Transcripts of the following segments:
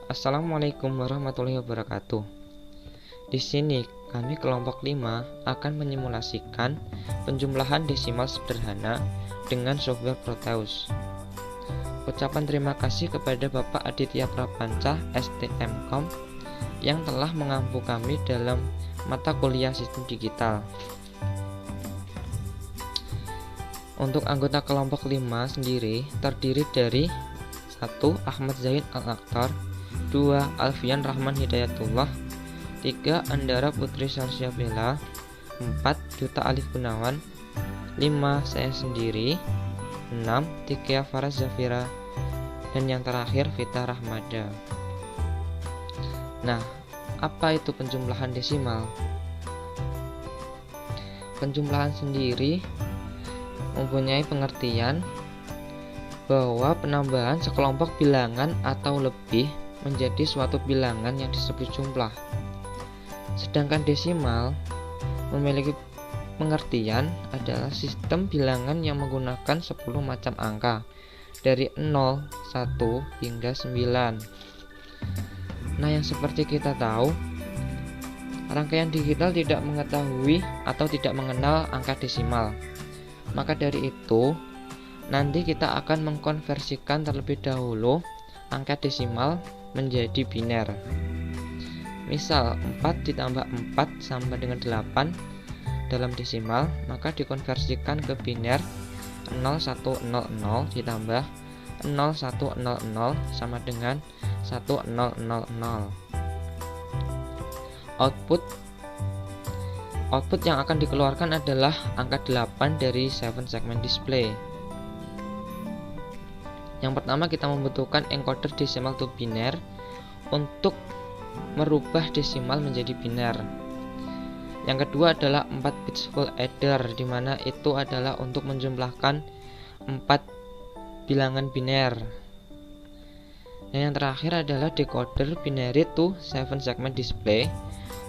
Assalamualaikum warahmatullahi wabarakatuh. Di sini kami kelompok 5 akan menyimulasikan penjumlahan desimal sederhana dengan software Proteus. Ucapan terima kasih kepada Bapak Aditya Prapanca STMkom yang telah mengampu kami dalam mata kuliah sistem digital. Untuk anggota kelompok 5 sendiri terdiri dari 1. Ahmad Zaid Al-Akhtar, 2. Alfian Rahman Hidayatullah, 3. Andara Putri Sarsyabela, 4. Duta Alif Gunawan, 5. Saya sendiri, 6. Tikia Faraz Zafira, dan yang terakhir Vita Rahmada. Nah, apa itu penjumlahan desimal? Penjumlahan sendiri mempunyai pengertian bahwa penambahan sekelompok bilangan atau lebih menjadi suatu bilangan yang disebut jumlah. Sedangkan desimal memiliki pengertian adalah sistem bilangan yang menggunakan 10 macam angka dari 0, 1 hingga 9. Nah, yang seperti kita tahu, rangkaian digital tidak mengetahui atau tidak mengenal angka desimal. Maka dari itu, nanti kita akan mengkonversikan terlebih dahulu angka desimal menjadi biner. Misal 4 ditambah 4 sama dengan 8 dalam desimal, maka dikonversikan ke biner 0100 ditambah 0100 sama dengan 1000. Output yang akan dikeluarkan adalah angka 8 dari 7 segment display. Yang pertama, kita membutuhkan encoder decimal to biner untuk merubah desimal menjadi biner. Yang kedua adalah 4 bits full adder, dimana itu adalah untuk menjumlahkan 4 bilangan biner. Dan yang terakhir adalah decoder binary to 7 segment display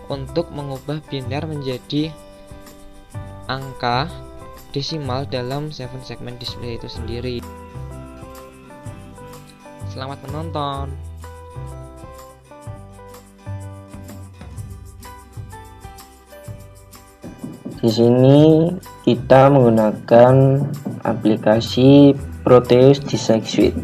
untuk mengubah biner menjadi angka desimal dalam 7 segment display itu sendiri. Selamat menonton. Di sini kita menggunakan aplikasi Proteus Design Suite.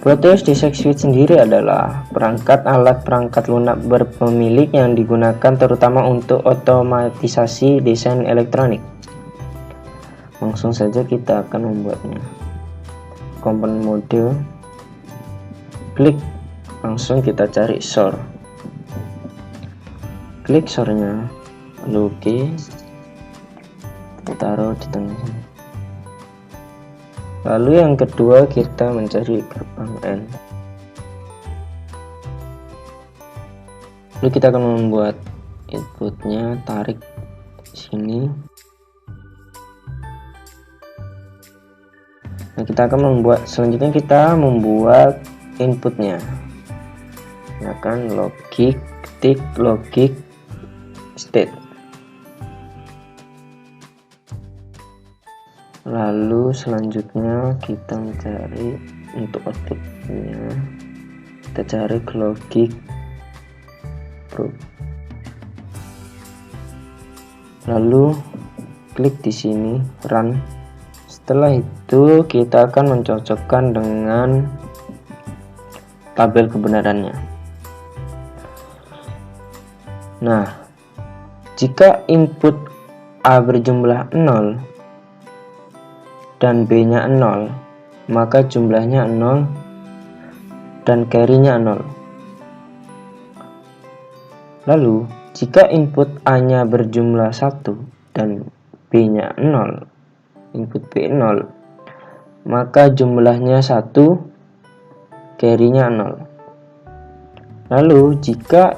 Proteus Design Suite sendiri adalah perangkat alat perangkat lunak berpemilik yang digunakan terutama untuk otomatisasi desain elektronik. Langsung saja kita akan membuatnya. Komponen mode, klik, langsung kita cari source. Klik source-nya, lalu oke, kita taruh di tengah sini. Lalu yang kedua kita mencari gerbang N. Lalu kita akan membuat inputnya, tarik sini. Nah, kita akan selanjutnya kita membuat inputnya. Gunakan logic, ketik logic state. Lalu selanjutnya kita mencari untuk outputnya, kita cari logic pro. Lalu klik di sini run. Setelah itu kita akan mencocokkan dengan tabel kebenarannya. Nah, jika input A berjumlah 0 dan B-nya 0, maka jumlahnya 0 dan carry-nya 0. Lalu, jika input A-nya berjumlah 1 dan B-nya 0, input B 0, maka jumlahnya 1, carry-nya 0. Lalu, jika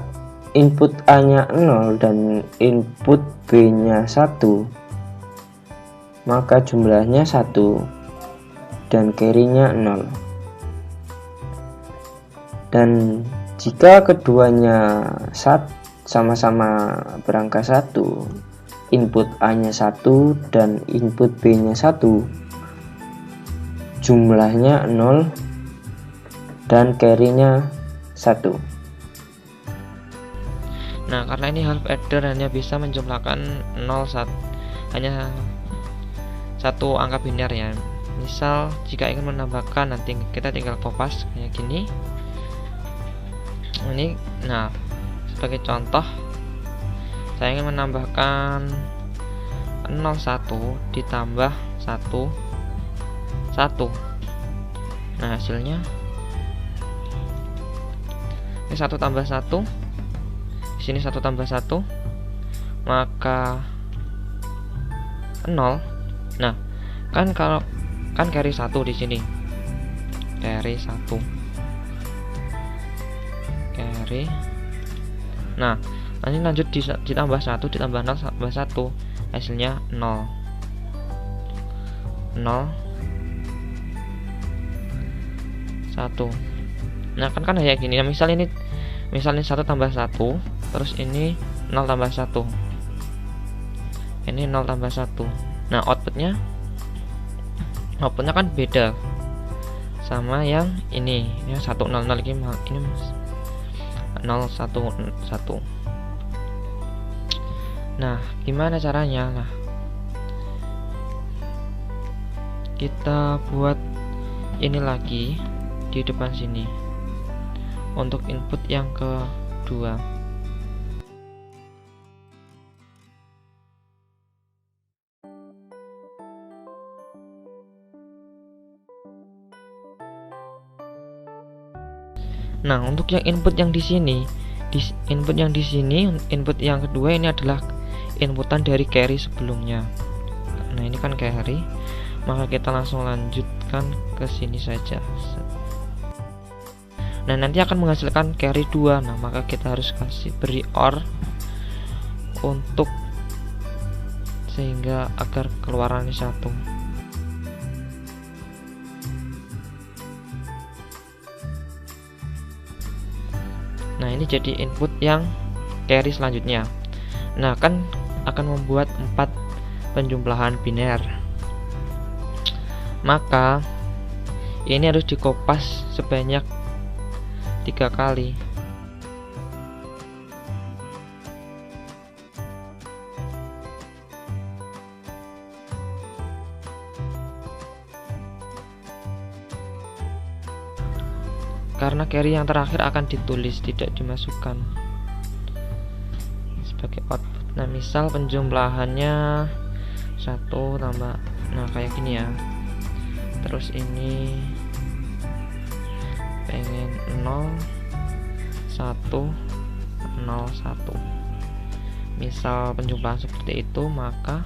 input A-nya 0 dan input B-nya 1, maka jumlahnya 1 dan carry-nya 0. Dan jika keduanya sama-sama berangka 1, input A-nya 1 dan input B-nya 1, jumlahnya 0 dan carry-nya 1. Nah, karena ini half adder hanya bisa menjumlahkan 0 hanya satu angka biner ya. Misal jika ingin menambahkan, nanti kita tinggal kopas kayak gini. Ini, nah sebagai contoh, saya ingin menambahkan 01 ditambah 1. Nah, hasilnya ini 1 tambah 1. Di sini 1 tambah 1, maka 0. Nah, kalau carry 1 di sini. Carry 1. Carry. Nah, nanti lanjut ditambah 1 ditambah 0 tambah 1. Hasilnya 0. 1. Nah, kan kayak gini. Nah, misalnya 1 tambah 1, terus ini 0 tambah 1. Ini 0 tambah 1. Nah, outputnya kan beda sama yang ini. Ya 100 lagi, ini 011. Nah, gimana caranya? Nah, kita buat ini lagi di depan sini untuk input yang kedua. Nah, untuk yang input yang di sini, input yang kedua ini adalah inputan dari carry sebelumnya. Nah, ini kan carry, maka kita langsung lanjutkan ke sini saja. Nah, nanti akan menghasilkan carry 2. Nah, maka kita harus beri OR untuk sehingga agar keluarannya 1. Nah, ini jadi input yang carry selanjutnya. Nah, kan akan membuat 4 penjumlahan biner. Maka ini harus dikopas sebanyak 3 kali. Karena carry yang terakhir akan ditulis, tidak dimasukkan sebagai output. Nah, misal penjumlahannya 1 tambah, nah kayak gini ya. Terus ini pengen 0 1 0 1. Misal penjumlahan seperti itu, maka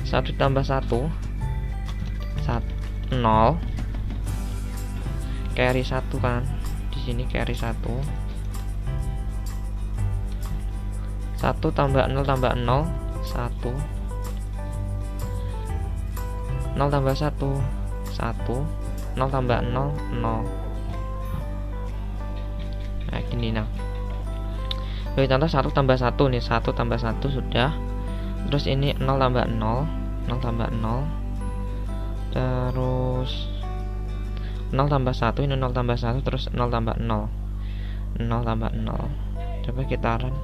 satu tambah 1 0, carry 1 kan. Di sini carry 1. 1 tambah 0 tambah 0 1. 0 tambah 1 1. 0 tambah 0 0. Nah, gini. Nah, bagi contoh 1 tambah 1 nih, 1 tambah 1 sudah. Terus ini 0 tambah 0 0 tambah 0. Terus 0 tambah 1, ini 0 tambah 1, terus 0 tambah 0 0 tambah 0. Coba kita run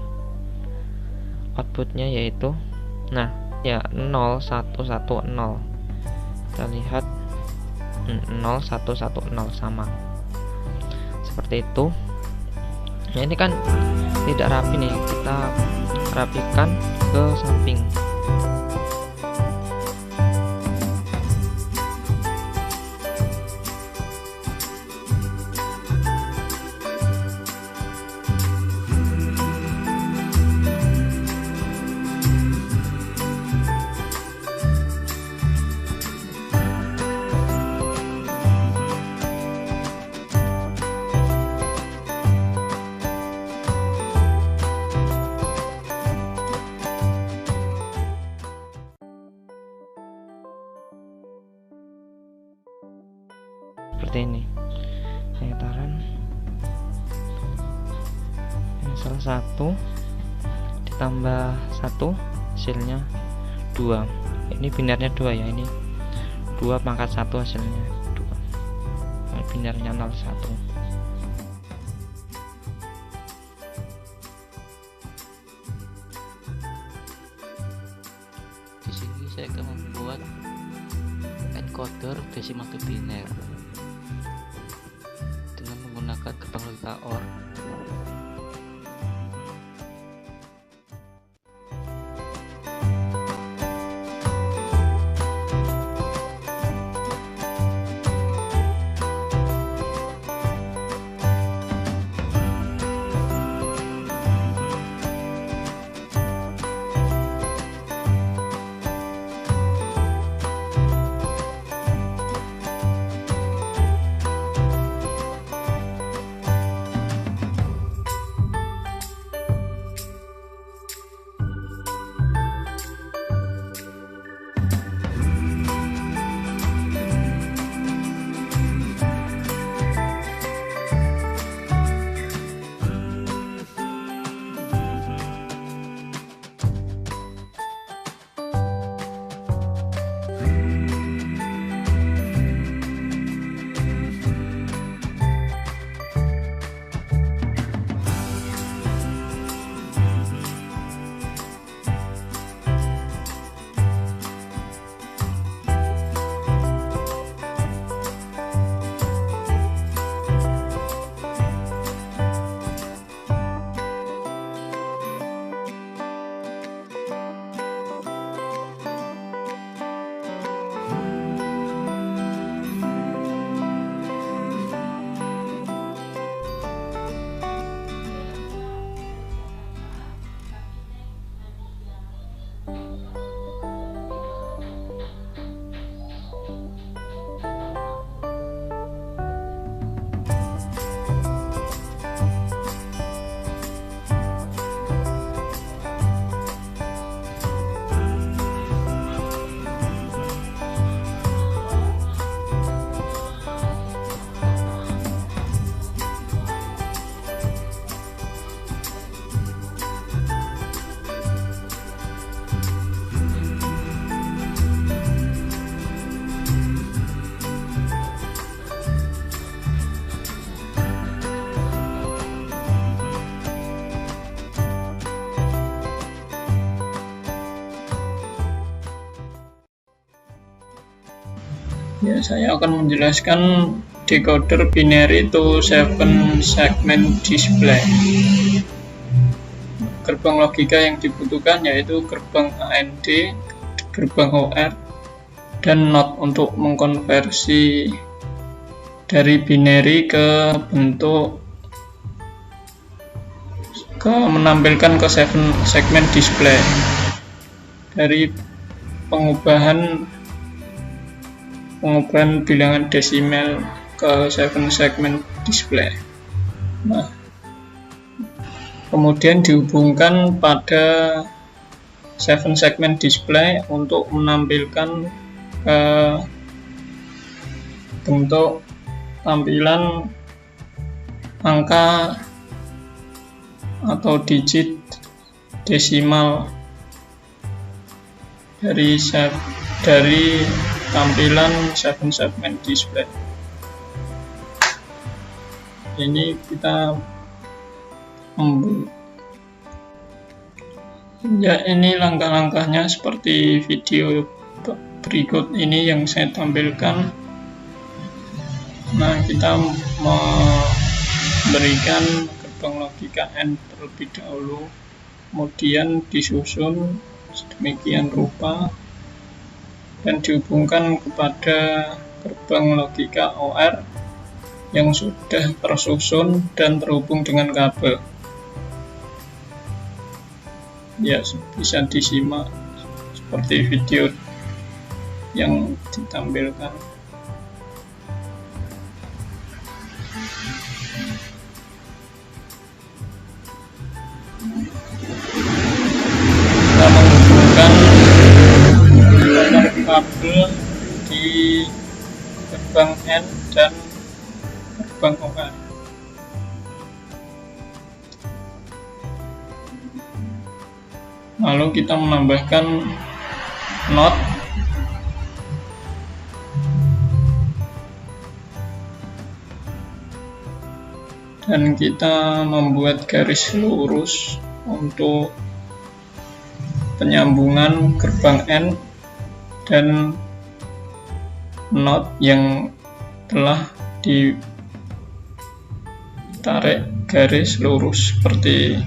outputnya, yaitu nah ya 0 1 1 0. Kita lihat 0 1 1 0 sama seperti itu. Nah, ini kan tidak rapi nih, kita rapikan ke samping. Seperti ini. Saya taruh misal 1 ditambah 1 hasilnya 2. Ini binarnya 2 ya, ini 2 2 pangkat 1 hasilnya 2, binernya 01. Di sini saya akan membuat encoder desimal to biner dengan menggunakan gerbang logika OR. Ya, saya akan menjelaskan decoder binary to 7 segment display. Gerbang logika yang dibutuhkan yaitu gerbang AND, gerbang OR, dan NOT untuk mengkonversi dari binary ke bentuk menampilkan ke 7 segment display. Dari pengubahan bilangan desimal ke 7 segment display. Nah, kemudian dihubungkan pada 7 segment display untuk menampilkan bentuk tampilan angka atau digit desimal dari tampilan 7 segment display. Ini kita ya, ini langkah-langkahnya seperti video berikut ini yang saya tampilkan. Nah, kita memberikan gerbang logika AND terlebih dahulu, kemudian disusun sedemikian rupa dan dihubungkan kepada gerbang logika OR yang sudah tersusun dan terhubung dengan kabel. Ya, bisa disimak seperti video yang ditampilkan. Kita menghubungkan kabel di gerbang N dan gerbang OR. Lalu kita menambahkan NOT dan kita membuat garis lurus untuk penyambungan gerbang N dan knot yang telah ditarik garis lurus seperti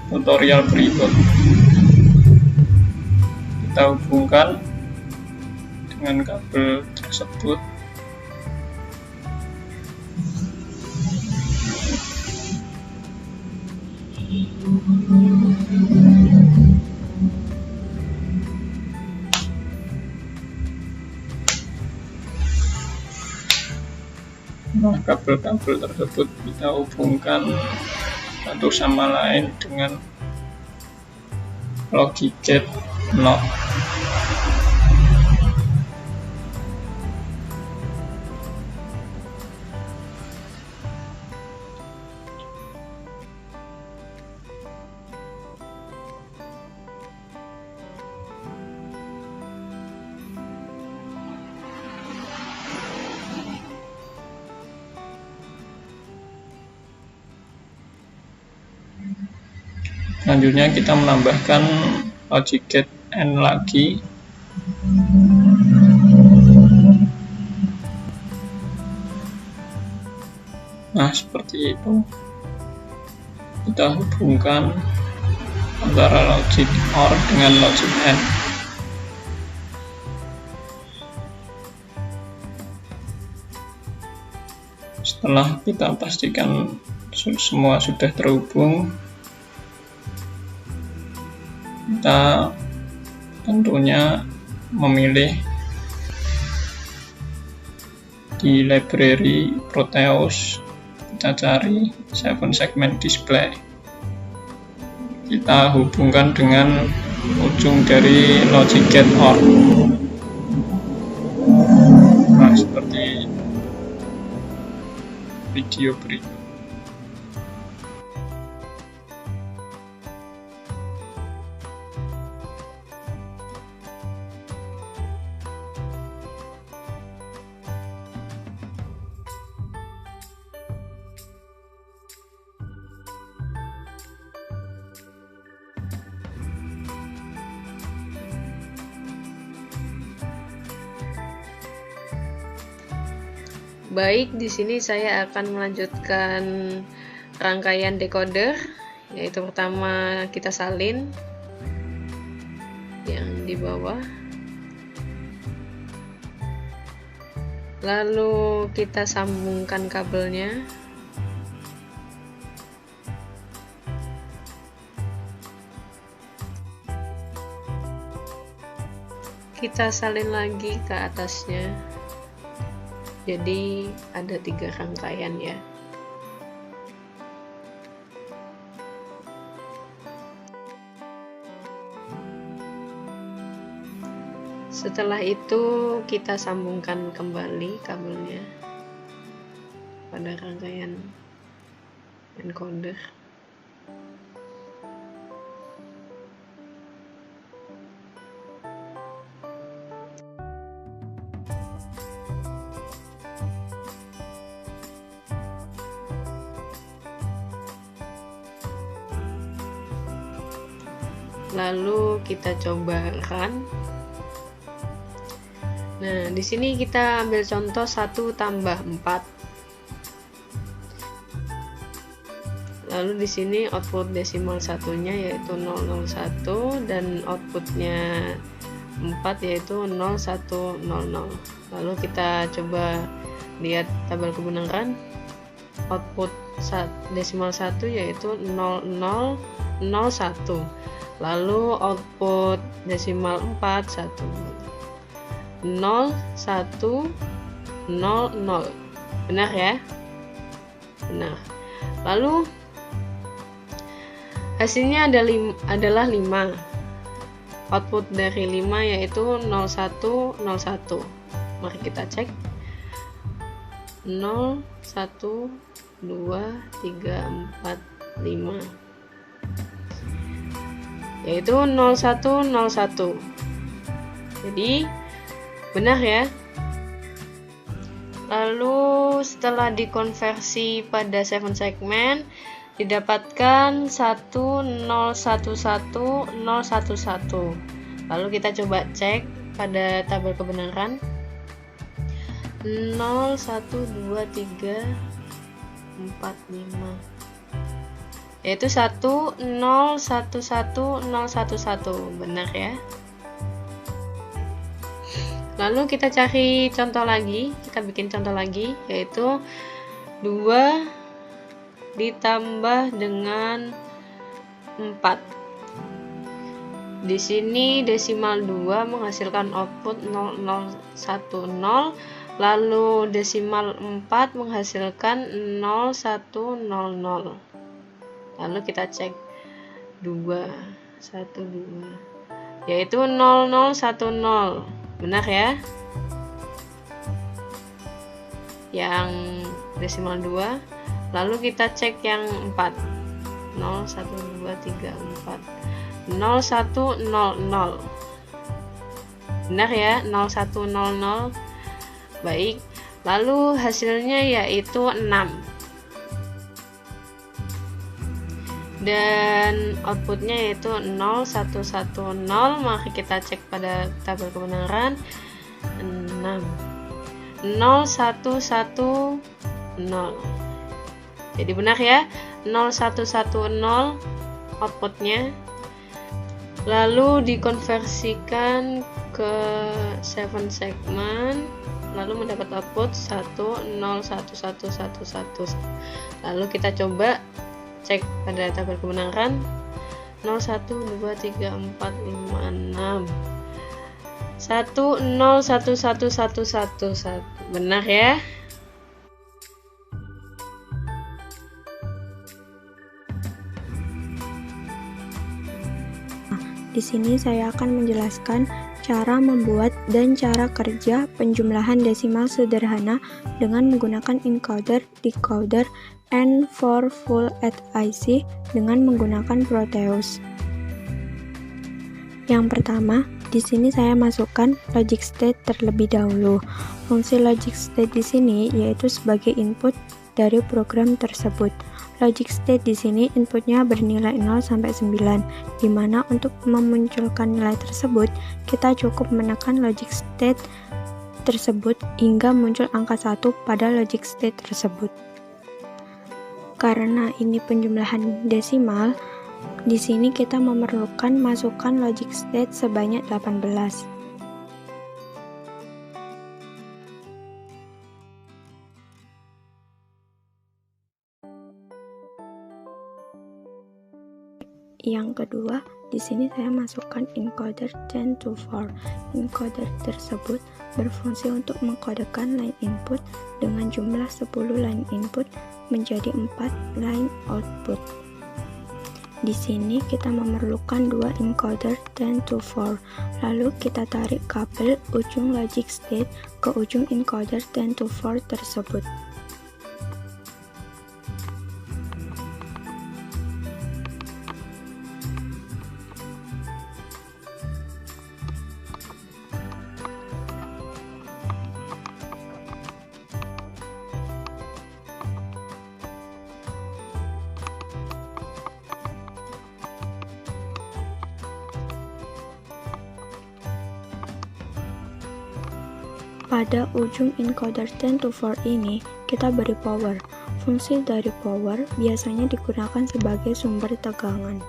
tutorial berikut. Kita hubungkan dengan kabel tersebut. Nah, kabel-kabel tersebut kita hubungkan satu sama lain dengan logic gate knot. Selanjutnya kita menambahkan logic gate N lagi. Nah, seperti itu. Kita hubungkan antara logic OR dengan logic N. Setelah kita pastikan semua sudah terhubung, kita tentunya memilih di library Proteus, kita cari 7 segment display, kita hubungkan dengan ujung dari logic gate OR. Nah, seperti video berikut. Baik, di sini saya akan melanjutkan rangkaian decoder, yaitu pertama kita salin yang di bawah, lalu kita sambungkan kabelnya, kita salin lagi ke atasnya. Jadi ada 3 rangkaian ya. Setelah itu kita sambungkan kembali kabelnya pada rangkaian encoder. Lalu kita coba run. Nah, di sini kita ambil contoh 1 tambah 4. Lalu di sini output desimal satunya yaitu 001 dan outputnya 4 yaitu 0100. Lalu kita coba lihat tabel kebenaran. Output desimal 1 yaitu 0001. Lalu output desimal 4 1 0100. Benar ya? Benar. Lalu hasilnya adalah 5. Output dari 5 yaitu 0101. Mari kita cek. 0 1 2 3 4 5, yaitu 0101. Jadi benar ya. Lalu setelah dikonversi pada 7 segmen didapatkan 1011011. Lalu kita coba cek pada tabel kebenaran. 0 1 2 3 4 5, yaitu 1011011. Benar ya. Lalu kita cari contoh lagi, kita bikin contoh lagi, yaitu 2 ditambah dengan 4. Di sini desimal 2 menghasilkan output 0010, lalu desimal 4 menghasilkan 0100. Lalu kita cek 2 1 2, yaitu 0010. Benar ya, yang desimal 2. Lalu kita cek yang 4, 0 1 2 3 4, 0100. Benar ya, 0100. Baik, lalu hasilnya yaitu 6, dan outputnya yaitu 0110. Mari kita cek pada tabel kebenaran. 6 0110. Jadi benar ya, 0110 outputnya. Lalu dikonversikan ke 7 segmen, lalu mendapat output 101111. Lalu kita coba cek pada tabel kebenaran. 0 1 2 3 4 5 6, 101111. Benar ya. Di sini saya akan menjelaskan cara membuat dan cara kerja penjumlahan desimal sederhana dengan menggunakan encoder, decoder, N4 Full Add IC dengan menggunakan Proteus. Yang pertama, di sini saya masukkan logic state terlebih dahulu. Fungsi logic state di sini yaitu sebagai input dari program tersebut. Logic state di sini inputnya bernilai 0 sampai 9, di mana untuk memunculkan nilai tersebut kita cukup menekan logic state tersebut hingga muncul angka 1 pada logic state tersebut. Karena ini penjumlahan desimal, di sini kita memerlukan masukkan logic state sebanyak 18. Yang kedua, di sini saya masukkan encoder 10 to 4. Encoder tersebut berfungsi untuk mengkodekan line input dengan jumlah 10 line input menjadi 4 line output. Di sini kita memerlukan 2 encoder 10 to 4. Lalu kita tarik kabel ujung logic state ke ujung encoder 10 to 4 tersebut. Pada ujung encoder 10 to 4 ini, kita beri power. Fungsi dari power biasanya digunakan sebagai sumber tegangan.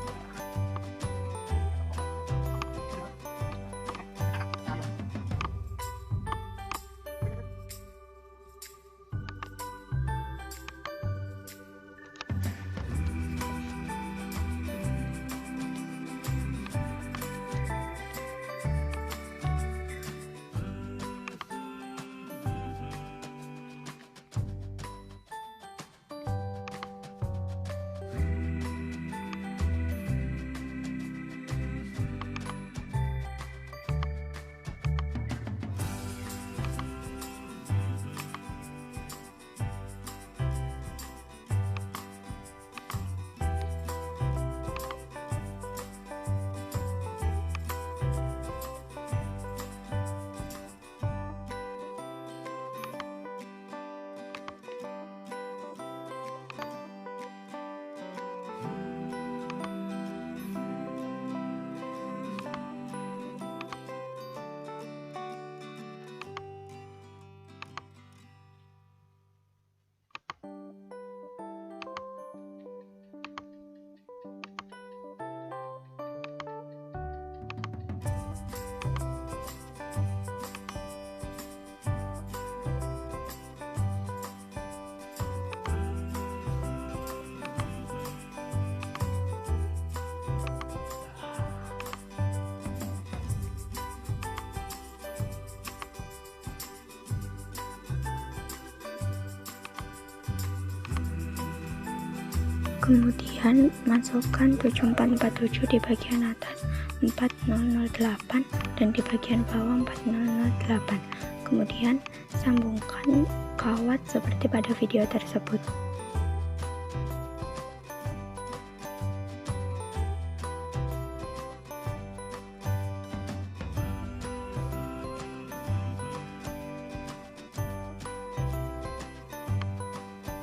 Kemudian masukkan 7447 di bagian atas 4008 dan di bagian bawah 4008. Kemudian sambungkan kawat seperti pada video tersebut.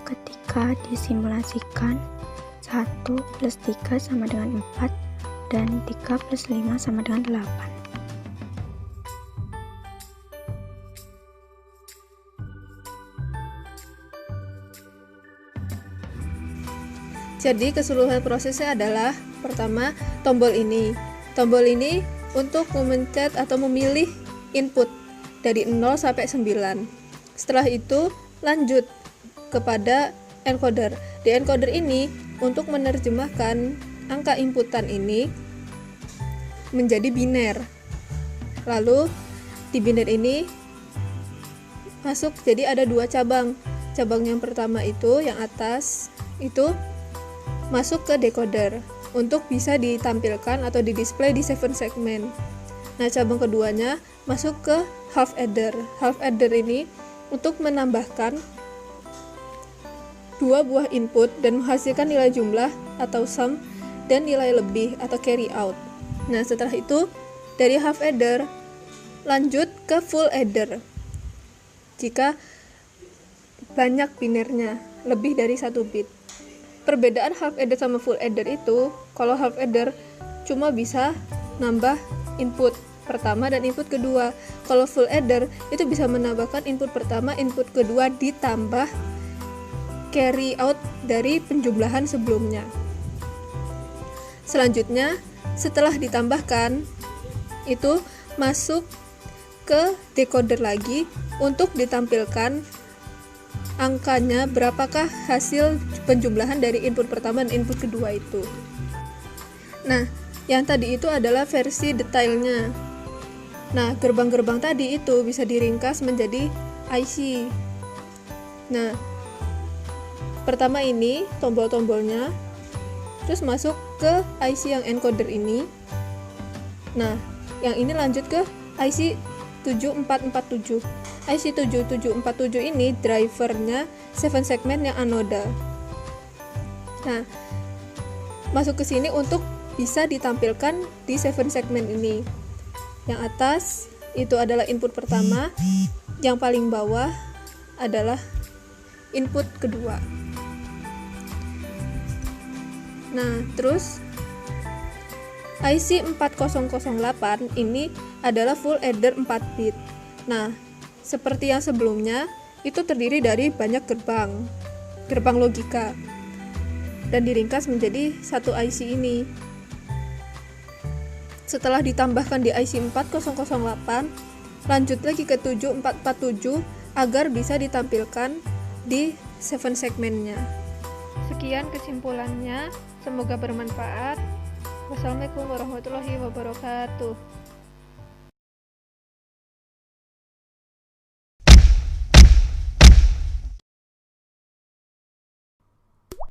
Ketika disimulasikan 1 plus 3 sama dengan 4 dan 3 plus 5 sama dengan 8. Jadi keseluruhan prosesnya adalah pertama tombol ini. Tombol ini untuk memencet atau memilih input dari 0 sampai 9. Setelah itu lanjut kepada encoder. Di encoder ini untuk menerjemahkan angka inputan ini menjadi biner. Lalu di biner ini masuk, jadi ada 2 cabang. Cabang yang pertama itu yang atas itu masuk ke decoder untuk bisa ditampilkan atau didisplay di 7 segmen. Nah, cabang keduanya masuk ke half adder. Half adder ini untuk menambahkan 2 buah input dan menghasilkan nilai jumlah atau sum dan nilai lebih atau carry out. Nah, setelah itu dari half adder lanjut ke full adder. Jika banyak binernya, lebih dari 1 bit. Perbedaan half adder sama full adder itu, kalau half adder cuma bisa nambah input pertama dan input kedua. Kalau full adder itu bisa menambahkan input pertama, input kedua ditambah carry out dari penjumlahan sebelumnya. Selanjutnya, setelah ditambahkan, itu masuk ke decoder lagi untuk ditampilkan angkanya berapakah hasil penjumlahan dari input pertama dan input kedua itu. Nah, yang tadi itu adalah versi detailnya. Nah, gerbang-gerbang tadi itu bisa diringkas menjadi IC. Nah, pertama ini tombol-tombolnya, terus masuk ke IC yang encoder ini. Nah, yang ini lanjut ke IC 7447. IC 7747 ini drivernya 7 segmen yang anoda. Nah, masuk ke sini untuk bisa ditampilkan di 7 segmen ini. Yang atas itu adalah input pertama, yang paling bawah adalah input kedua. Nah, terus IC 4008 ini adalah full adder 4 bit. Nah, seperti yang sebelumnya, itu terdiri dari banyak gerbang logika, dan diringkas menjadi satu IC ini. Setelah ditambahkan di IC 4008, lanjut lagi ke 7447 agar bisa ditampilkan di 7 segmennya. Sekian kesimpulannya, semoga bermanfaat. Wassalamualaikum warahmatullahi wabarakatuh.